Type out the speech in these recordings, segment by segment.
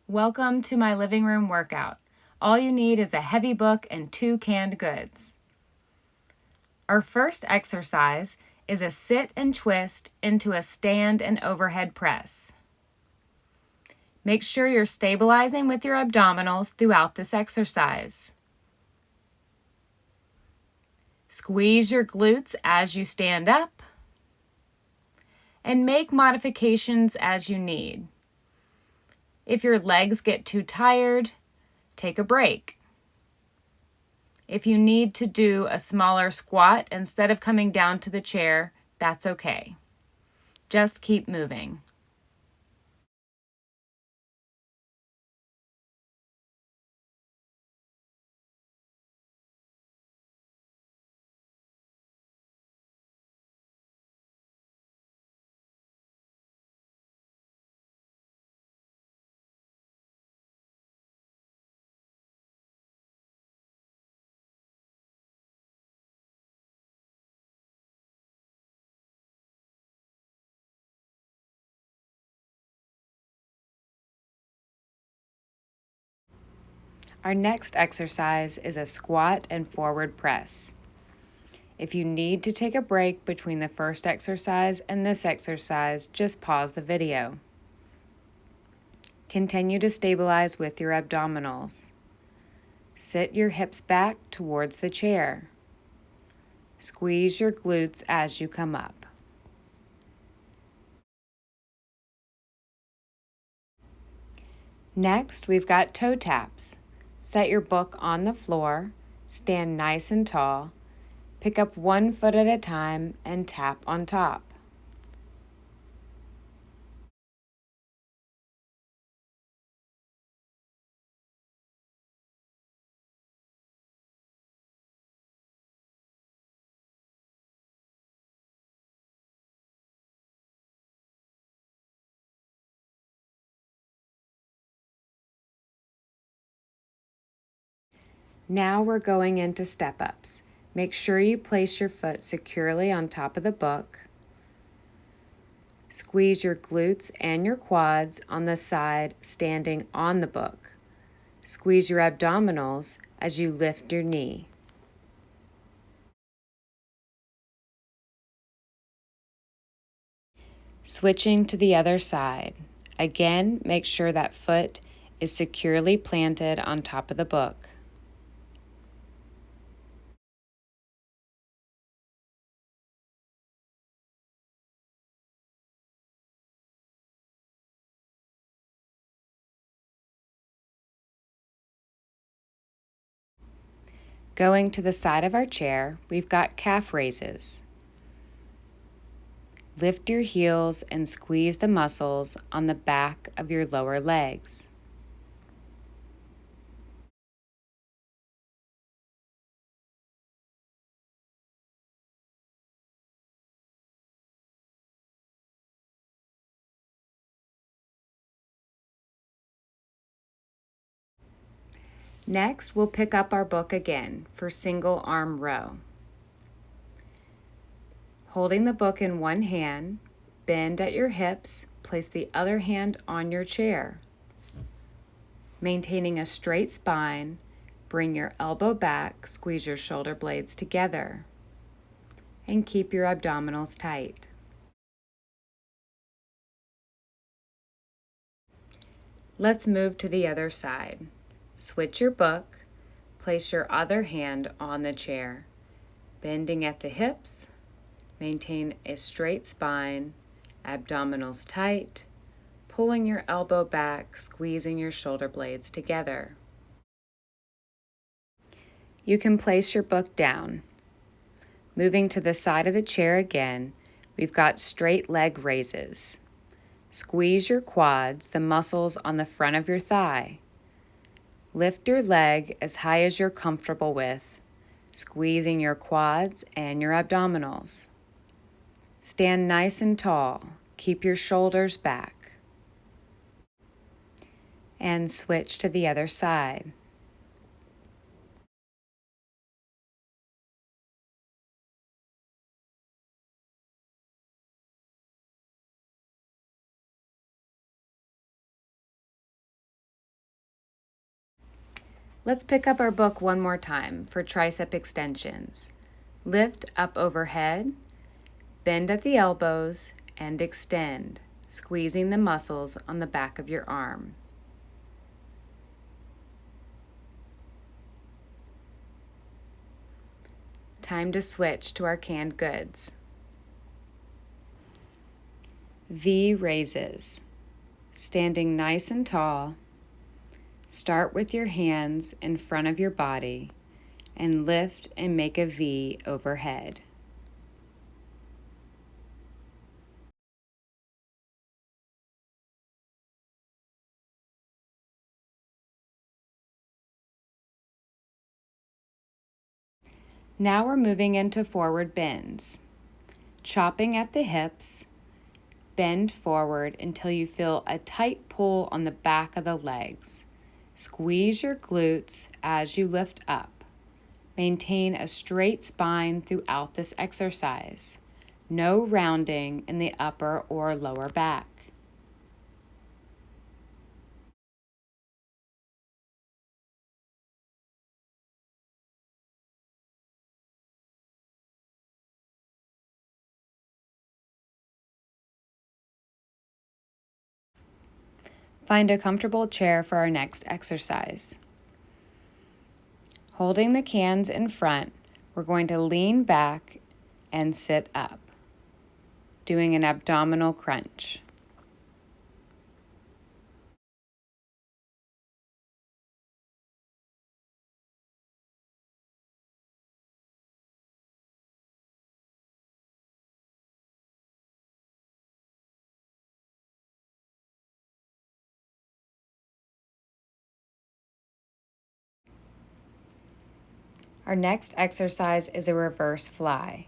Welcome to my living room workout. All you need is a heavy book and 2 canned goods. Our first exercise is a sit and twist into a stand and overhead press. Make sure you're stabilizing with your abdominals throughout this exercise. Squeeze your glutes as you stand up and make modifications as you need. If your legs get too tired, take a break. If you need to do a smaller squat instead of coming down to the chair, that's okay. Just keep moving. Our next exercise is a squat and forward press. If you need to take a break between the first exercise and this exercise, just pause the video. Continue to stabilize with your abdominals. Sit your hips back towards the chair. Squeeze your glutes as you come up. Next, we've got toe taps. Set your book on the floor, stand nice and tall, pick up 1 foot at a time and tap on top. Now we're going into step-ups. Make sure you place your foot securely on top of the book. Squeeze your glutes and your quads on the side standing on the book. Squeeze your abdominals as you lift your knee. Switching to the other side. Again, make sure that foot is securely planted on top of the book. Going to the side of our chair, we've got calf raises. Lift your heels and squeeze the muscles on the back of your lower legs. Next, we'll pick up our book again for single arm row. Holding the book in one hand, bend at your hips, place the other hand on your chair. Maintaining a straight spine, bring your elbow back, squeeze your shoulder blades together, and keep your abdominals tight. Let's move to the other side. Switch your book, place your other hand on the chair, bending at the hips, maintain a straight spine, abdominals tight, pulling your elbow back, squeezing your shoulder blades together. You can place your book down. Moving to the side of the chair again, we've got straight leg raises. Squeeze your quads, the muscles on the front of your thigh. Lift your leg as high as you're comfortable with, squeezing your quads and your abdominals. Stand nice and tall. Keep your shoulders back. And switch to the other side. Let's pick up our book one more time for tricep extensions. Lift up overhead, bend at the elbows, and extend, squeezing the muscles on the back of your arm. Time to switch to our canned goods. V raises. Standing nice and tall, start with your hands in front of your body and lift and make a V overhead. Now we're moving into forward bends. Chopping at the hips, bend forward until you feel a tight pull on the back of the legs. Squeeze your glutes as you lift up. Maintain a straight spine throughout this exercise. No rounding in the upper or lower back. Find a comfortable chair for our next exercise. Holding the cans in front, we're going to lean back and sit up, doing an abdominal crunch. Our next exercise is a reverse fly.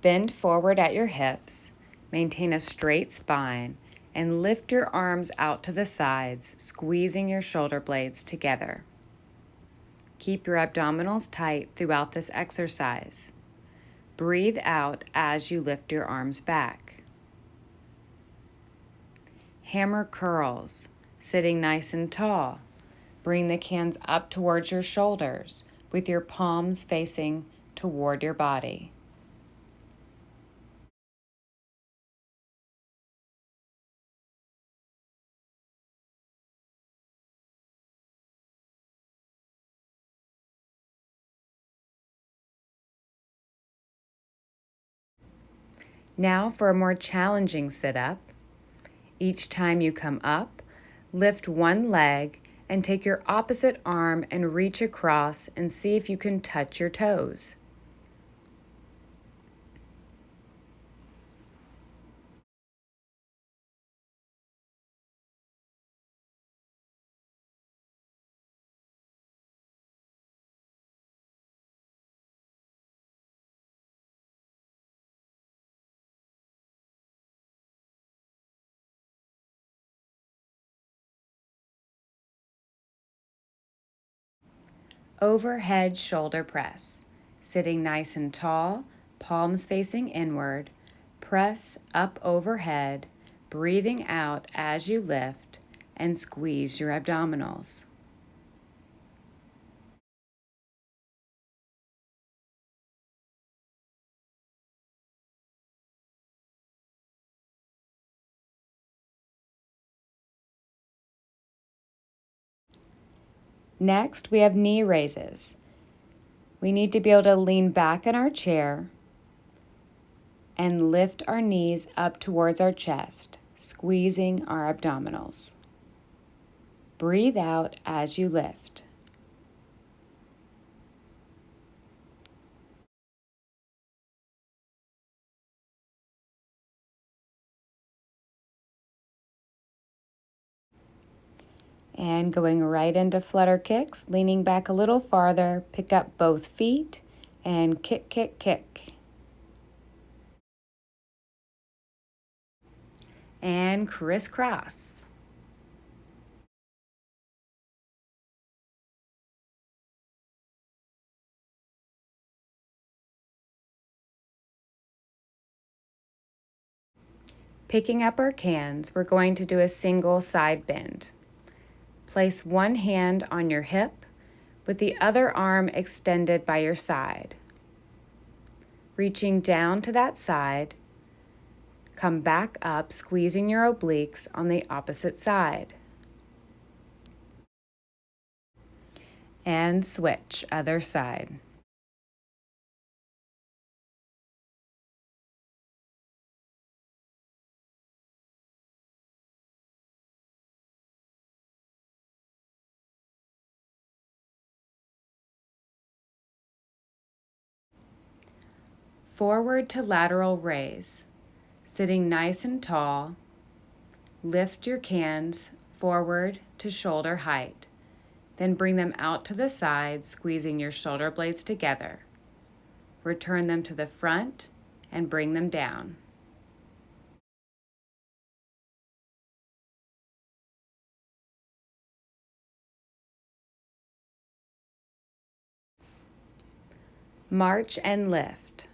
Bend forward at your hips, maintain a straight spine, and lift your arms out to the sides, squeezing your shoulder blades together. Keep your abdominals tight throughout this exercise. Breathe out as you lift your arms back. Hammer curls, sitting nice and tall. Bring the cans up towards your shoulders with your palms facing toward your body. Now for a more challenging sit-up. Each time you come up, lift one leg and take your opposite arm and reach across and see if you can touch your toes. Overhead shoulder press. Sitting nice and tall, palms facing inward, press up overhead, breathing out as you lift, and squeeze your abdominals. Next, we have knee raises. We need to be able to lean back in our chair and lift our knees up towards our chest, squeezing our abdominals. Breathe out as you lift. And going right into flutter kicks, leaning back a little farther, pick up both feet and kick, kick, kick. And crisscross. Picking up our cans, we're going to do a single side bend. Place one hand on your hip, with the other arm extended by your side. Reaching down to that side, come back up, squeezing your obliques on the opposite side. And switch, other side. Forward to lateral raise. Sitting nice and tall, lift your cans forward to shoulder height. Then bring them out to the side, squeezing your shoulder blades together. Return them to the front and bring them down. March and lift.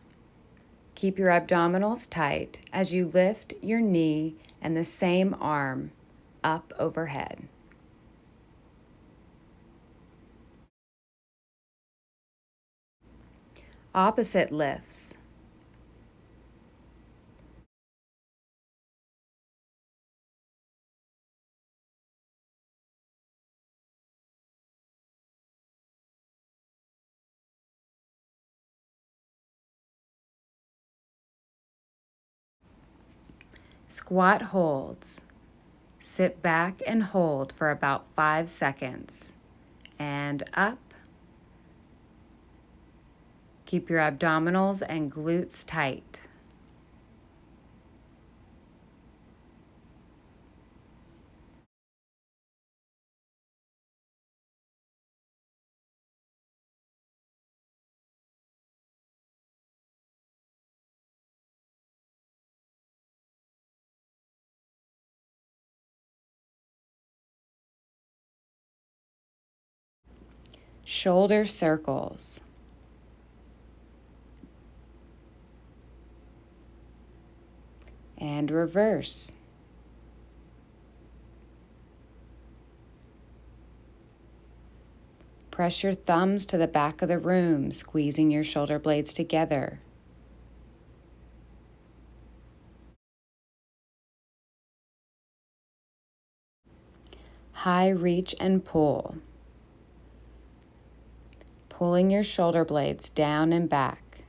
Keep your abdominals tight as you lift your knee and the same arm up overhead. Opposite lifts. Squat holds. Sit back and hold for about 5 seconds. And up. Keep your abdominals and glutes tight. Shoulder circles. And reverse. Press your thumbs to the back of the room, squeezing your shoulder blades together. High reach and pull. Pulling your shoulder blades down and back.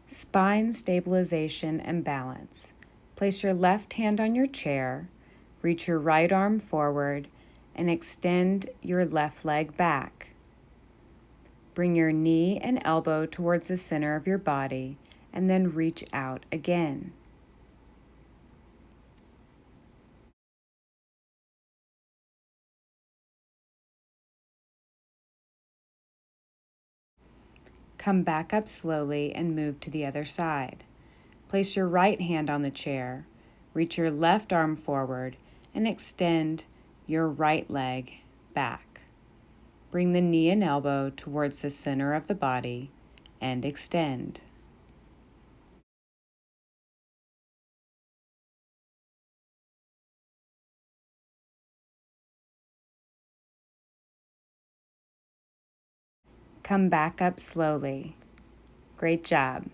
Spine stabilization and balance. Place your left hand on your chair, reach your right arm forward, and extend your left leg back. Bring your knee and elbow towards the center of your body, and then reach out again. Come back up slowly and move to the other side. Place your right hand on the chair, reach your left arm forward, and extend your right leg back. Bring the knee and elbow towards the center of the body and extend. Come back up slowly. Great job.